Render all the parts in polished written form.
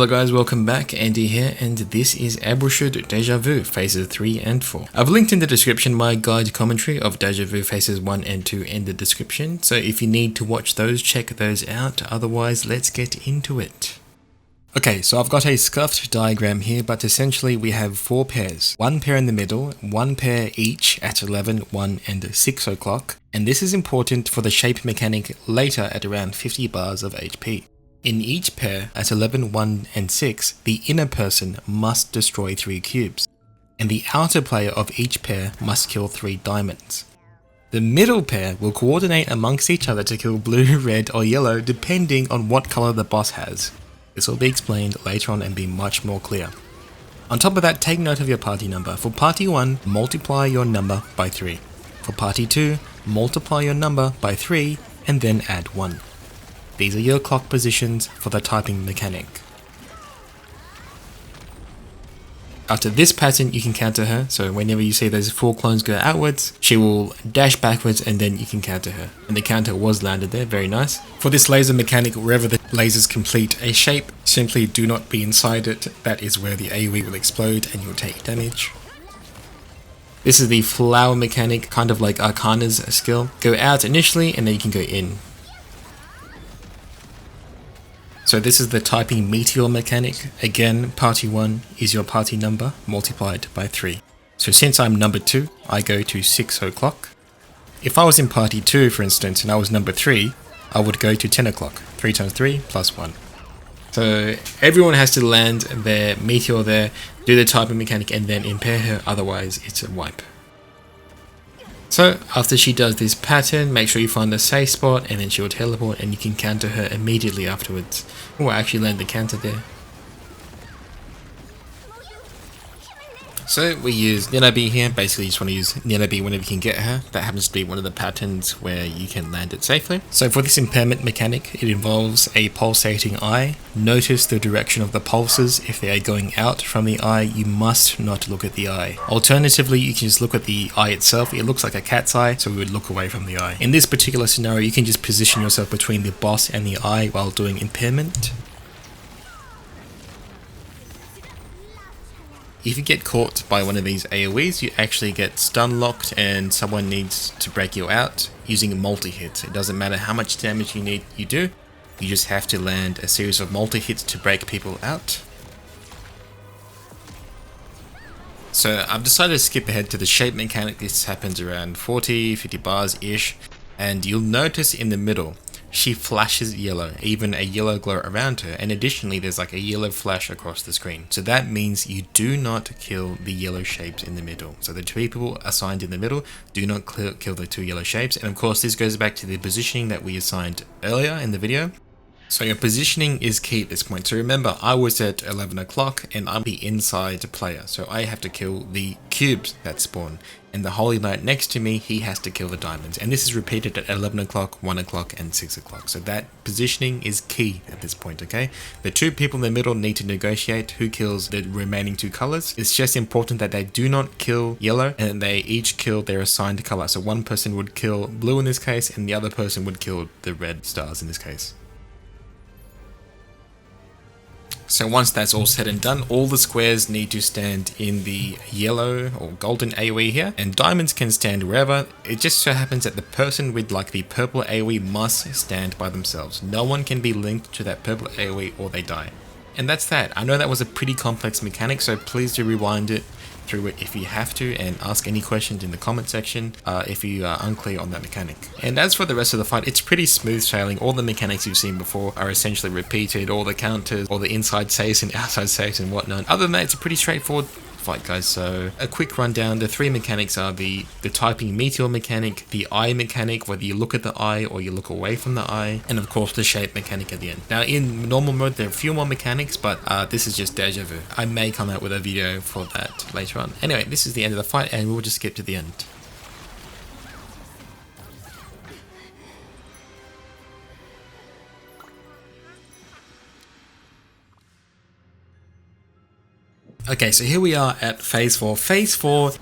Hello guys, welcome back, Andy here, and this is Abrelshud Dejavu Phases 3 and 4. I've linked in the description my guide commentary of Dejavu Phases 1 and 2 in the description, so if you need to watch those, check those out, otherwise let's get into it. Okay, so I've got a scuffed diagram here, but essentially we have 4 pairs. 1 pair in the middle, 1 pair each at 11, 1 and 6 o'clock, and this is important for the shape mechanic later at around 50 bars of HP. In each pair, at 11, 1 and 6, the inner person must destroy 3 cubes, and the outer player of each pair must kill 3 diamonds. The middle pair will coordinate amongst each other to kill blue, red or yellow depending on what color the boss has. This will be explained later on and be much more clear. On top of that, take note of your party number. For party 1, multiply your number by 3. For party 2, multiply your number by 3 and then add 1. These are your clock positions for the typing mechanic. After this pattern, you can counter her, so whenever you see those 4 clones go outwards, she will dash backwards and then you can counter her. And the counter was landed there, very nice. For this laser mechanic, wherever the lasers complete a shape, simply do not be inside it. That is where the AoE will explode and you'll take damage. This is the flower mechanic, kind of like Arcana's skill. Go out initially and then you can go in. So this is the typing meteor mechanic. Again, party 1 is your party number multiplied by 3. So since I'm number 2, I go to 6 o'clock. If I was in party 2, for instance, and I was number 3, I would go to 10 o'clock. 3 times 3 plus 1. So everyone has to land their meteor there, do the typing mechanic and then impair her, otherwise it's a wipe. So after she does this pattern, make sure you find the safe spot and then she'll teleport and you can counter her immediately afterwards. Oh, I actually land the counter there. So we use Gganbu here. Basically you just want to use Gganbu whenever you can get her. That happens to be one of the patterns where you can land it safely. So for this impairment mechanic, it involves a pulsating eye. Notice the direction of the pulses. If they are going out from the eye, you must not look at the eye. Alternatively, you can just look at the eye itself. It looks like a cat's eye, so we would look away from the eye. In this particular scenario, you can just position yourself between the boss and the eye while doing impairment. If you get caught by one of these AoEs, you actually get stun locked and someone needs to break you out using multi-hits. It doesn't matter how much damage you do, you just have to land a series of multi-hits to break people out. So I've decided to skip ahead to the shape mechanic. This happens around 40-50 bars ish, and you'll notice in the middle she flashes yellow, even a yellow glow around her, and additionally there's like a yellow flash across the screen. So that means you do not kill the yellow shapes in the middle. So the 2 people assigned in the middle do not kill the 2 yellow shapes, and of course this goes back to the positioning that we assigned earlier in the video. So your positioning is key at this point. So remember, I was at 11 o'clock and I'm the inside player. So I have to kill the cubes that spawn. And the Holy Knight next to me, he has to kill the diamonds. And this is repeated at 11 o'clock, 1 o'clock and 6 o'clock. So that positioning is key at this point, okay? The 2 people in the middle need to negotiate who kills the remaining 2 colors. It's just important that they do not kill yellow and they each kill their assigned color. So one person would kill blue in this case and the other person would kill the red stars in this case. So once that's all said and done, all the squares need to stand in the yellow or golden AoE here, and diamonds can stand wherever. It just so happens that the person with like the purple AoE must stand by themselves. No one can be linked to that purple AoE or they die. And that's that. I know that was a pretty complex mechanic, so please do rewind it through it if you have to, and ask any questions in the comment section if you are unclear on that mechanic. And as for the rest of the fight, it's pretty smooth sailing. All the mechanics you've seen before are essentially repeated, all the counters, all the inside safes and outside safes and whatnot. Other than that, it's a pretty straightforward fight, guys. So a quick rundown. The 3 mechanics are the typing meteor mechanic, the eye mechanic, whether you look at the eye or you look away from the eye, and of course the shape mechanic at the end. Now in normal mode there are a few more mechanics, but this is just Dejavu. I may come out with a video for that later on. Anyway, this is the end of the fight and we'll just skip to the end. Okay, so here we are at phase 4. Phase 4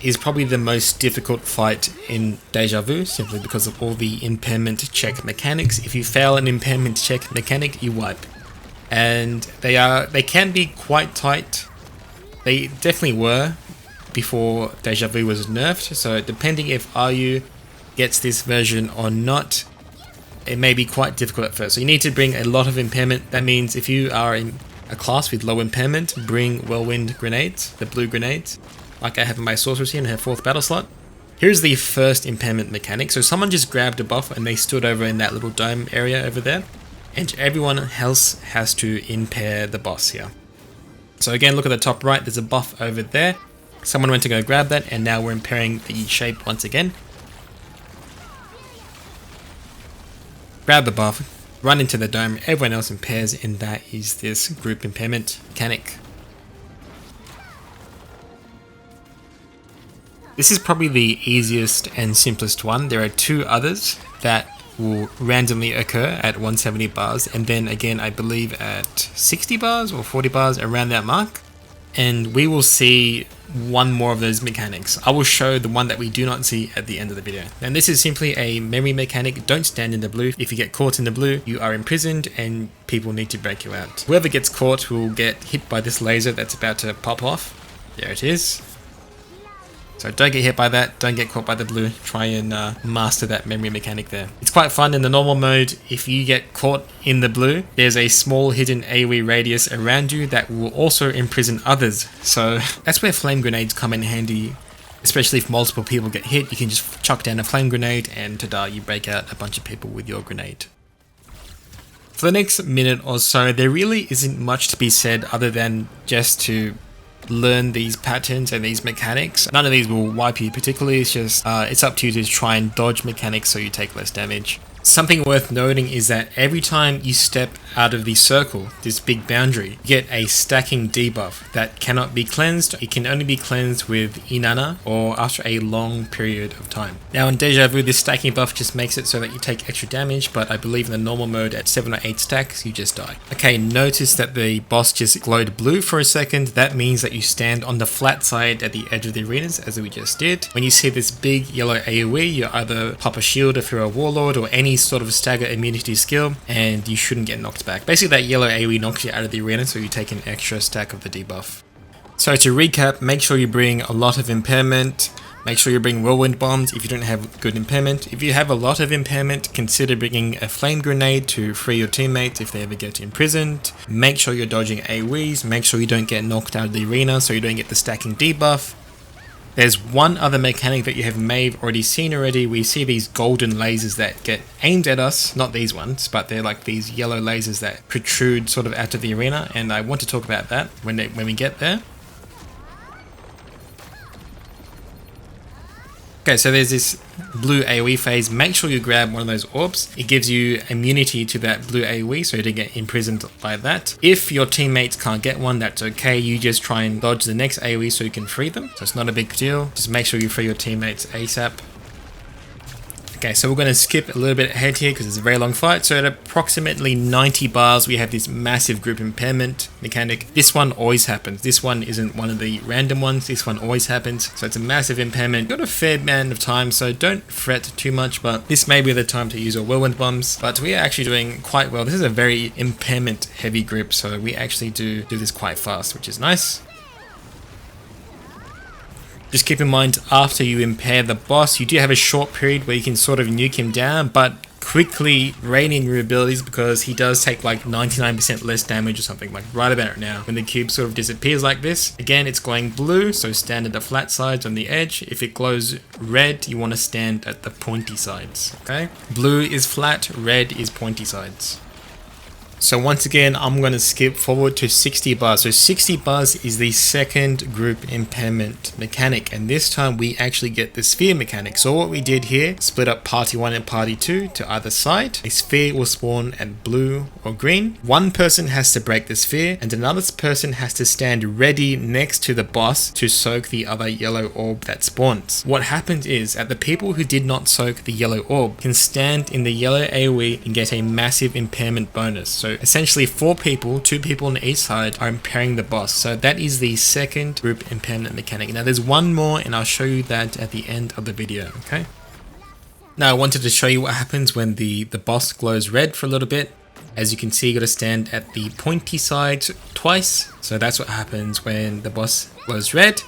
is probably the most difficult fight in Dejavu, simply because of all the impairment check mechanics. If you fail an impairment check mechanic, you wipe. and they can be quite tight. They definitely were before Dejavu was nerfed, so depending if RU gets this version or not, it may be quite difficult at first. So you need to bring a lot of impairment. That means if you are in a class with low impairment, bring whirlwind grenades, the blue grenades, like I have in my sorceress here in her 4th battle slot. Here's the first impairment mechanic. So someone just grabbed a buff and they stood over in that little dome area over there, and everyone else has to impair the boss here. So again, look at the top right, there's a buff over there. Someone went to go grab that, and now we're impairing the shape once again. Grab the buff, run into the dome, everyone else impairs, and that is this group impairment mechanic. This is probably the easiest and simplest one. There are 2 others that will randomly occur at 170 bars, and then again I believe at 60 bars or 40 bars, around that mark. And we will see one more of those mechanics. I will show the one that we do not see at the end of the video. And this is simply a memory mechanic. Don't stand in the blue. If you get caught in the blue, you are imprisoned and people need to break you out. Whoever gets caught will get hit by this laser that's about to pop off. There it is. So don't get hit by that, don't get caught by the blue, try and master that memory mechanic there. It's quite fun in the normal mode. If you get caught in the blue, there's a small hidden AoE radius around you that will also imprison others. So that's where flame grenades come in handy, especially if multiple people get hit. You can just chuck down a flame grenade and ta-da, you break out a bunch of people with your grenade. For the next minute or so, there really isn't much to be said other than just to learn these patterns and these mechanics. None of these will wipe you particularly, it's just it's up to you to try and dodge mechanics so you take less damage. Something worth noting is that every time you step out of the circle, this big boundary, you get a stacking debuff that cannot be cleansed. It can only be cleansed with Inanna or after a long period of time. Now in Dejavu, this stacking buff just makes it so that you take extra damage, but I believe in the normal mode at 7 or 8 stacks, you just die. Okay, notice that the boss just glowed blue for a second. That means that you stand on the flat side at the edge of the arenas, as we just did. When you see this big yellow AoE, you either pop a shield if you're a warlord or any sort of stagger immunity skill, and you shouldn't get knocked back. Basically that yellow AoE knocks you out of the arena, so you take an extra stack of the debuff. So to recap, make sure you bring a lot of impairment, make sure you bring whirlwind bombs if you don't have good impairment. If you have a lot of impairment, consider bringing a flame grenade to free your teammates if they ever get imprisoned. Make sure you're dodging AoEs, make sure you don't get knocked out of the arena so you don't get the stacking debuff. There's one other mechanic that you may have already seen already. We see these golden lasers that get aimed at us, not these ones, but they're like these yellow lasers that protrude sort of out of the arena, and I want to talk about that when we get there. Okay, so there's this blue AoE phase. Make sure you grab one of those orbs. It gives you immunity to that blue AoE, so you don't get imprisoned by that. If your teammates can't get one, that's okay. You just try and dodge the next AoE so you can free them. So it's not a big deal. Just make sure you free your teammates ASAP. Okay, so we're going to skip a little bit ahead here because it's a very long fight. So at approximately 90 bars, we have this massive group impairment mechanic. This one always happens. This one isn't one of the random ones. This one always happens. So it's a massive impairment. You've got a fair amount of time, so don't fret too much, but this may be the time to use your whirlwind bombs. But we are actually doing quite well. This is a very impairment heavy group, so we actually do this quite fast, which is nice. Just keep in mind, after you impair the boss, you do have a short period where you can sort of nuke him down, but quickly rein in your abilities because he does take like 99% less damage or something, like right about now. When the cube sort of disappears like this, again, it's glowing blue, so stand at the flat sides on the edge. If it glows red, you want to stand at the pointy sides, okay? Blue is flat, red is pointy sides. So once again, I'm going to skip forward to 60 bars. So 60 bars is the second group impairment mechanic, and this time we actually get the sphere mechanic. So what we did here, split up party 1 and party 2 to either side. A sphere will spawn at blue or green. One person has to break the sphere and another person has to stand ready next to the boss to soak the other yellow orb that spawns. What happens is that the people who did not soak the yellow orb can stand in the yellow AoE and get a massive impairment bonus. So essentially 4 people, 2 people on each side, are impairing the boss. So that is the second group impairment mechanic. Now there's one more and I'll show you that at the end of the video, okay? Now I wanted to show you what happens when the boss glows red for a little bit. As you can see, you got to stand at the pointy side twice. So that's what happens when the boss glows red.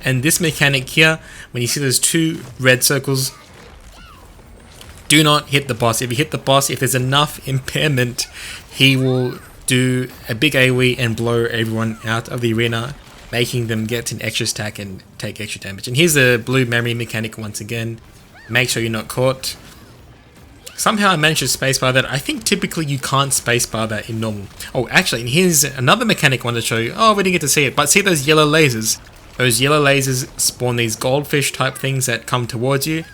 And this mechanic here, when you see those 2 red circles, do not hit the boss. If you hit the boss, if there's enough impairment, he will do a big AoE and blow everyone out of the arena, making them get an extra stack and take extra damage. And here's the blue memory mechanic once again. Make sure you're not caught. Somehow I managed to spacebar that. I think typically you can't spacebar that in normal. Oh, actually, here's another mechanic I wanted to show you. Oh, we didn't get to see it, but see those yellow lasers? Those yellow lasers spawn these goldfish type things that come towards you.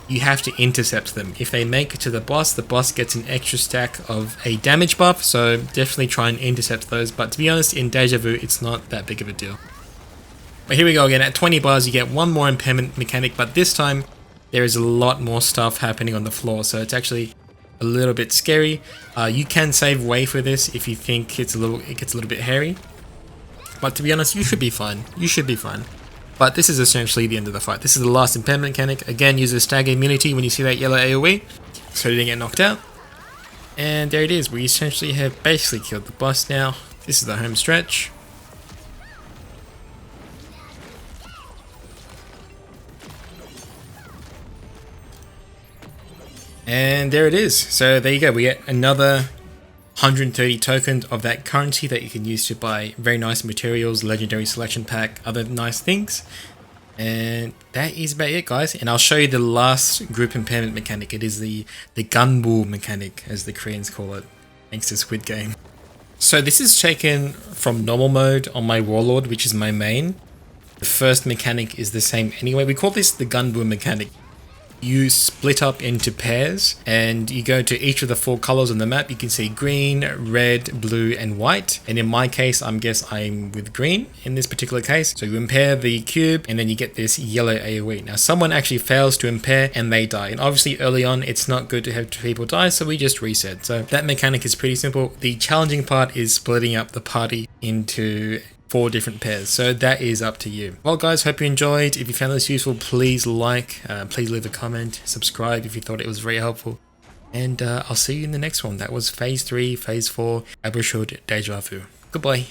You have to intercept them. If they make it to the boss gets an extra stack of a damage buff, so definitely try and intercept those. But to be honest, in Dejavu, it's not that big of a deal. But here we go again. At 20 bars, you get one more impairment mechanic, but this time there is a lot more stuff happening on the floor, so it's actually a little bit scary. You can save way for this if you think it gets a little bit hairy. But to be honest, you should be fine. You should be fine. But this is essentially the end of the fight. This is the last impairment mechanic. Again, use the stagger immunity when you see that yellow AoE, so you didn't get knocked out. And there it is. We essentially have basically killed the boss now. This is the home stretch. And there it is. So there you go. We get another 130 tokens of that currency that you can use to buy very nice materials, legendary selection pack, other nice things. And that is about it, guys. And I'll show you the last group impairment mechanic. It is the Gganbu mechanic, as the Koreans call it, thanks to Squid Game. So this is taken from normal mode on my Warlord, which is my main. The first mechanic is the same anyway. We call this the Gganbu mechanic. You split up into pairs and you go to each of the 4 colors on the map. You can see green, red, blue and white. And in my case, I'm with green in this particular case. So you impair the cube and then you get this yellow AoE. Now someone actually fails to impair and they die. And obviously early on, it's not good to have 2 people die, so we just reset. So that mechanic is pretty simple. The challenging part is splitting up the party into 4 different pairs, so that is up to you. Well guys, hope you enjoyed. If you found this useful, please like, please leave a comment, subscribe if you thought it was very helpful, and I'll see you in the next one. That was phase 3, phase 4, Abrelshud Dejavu. Goodbye.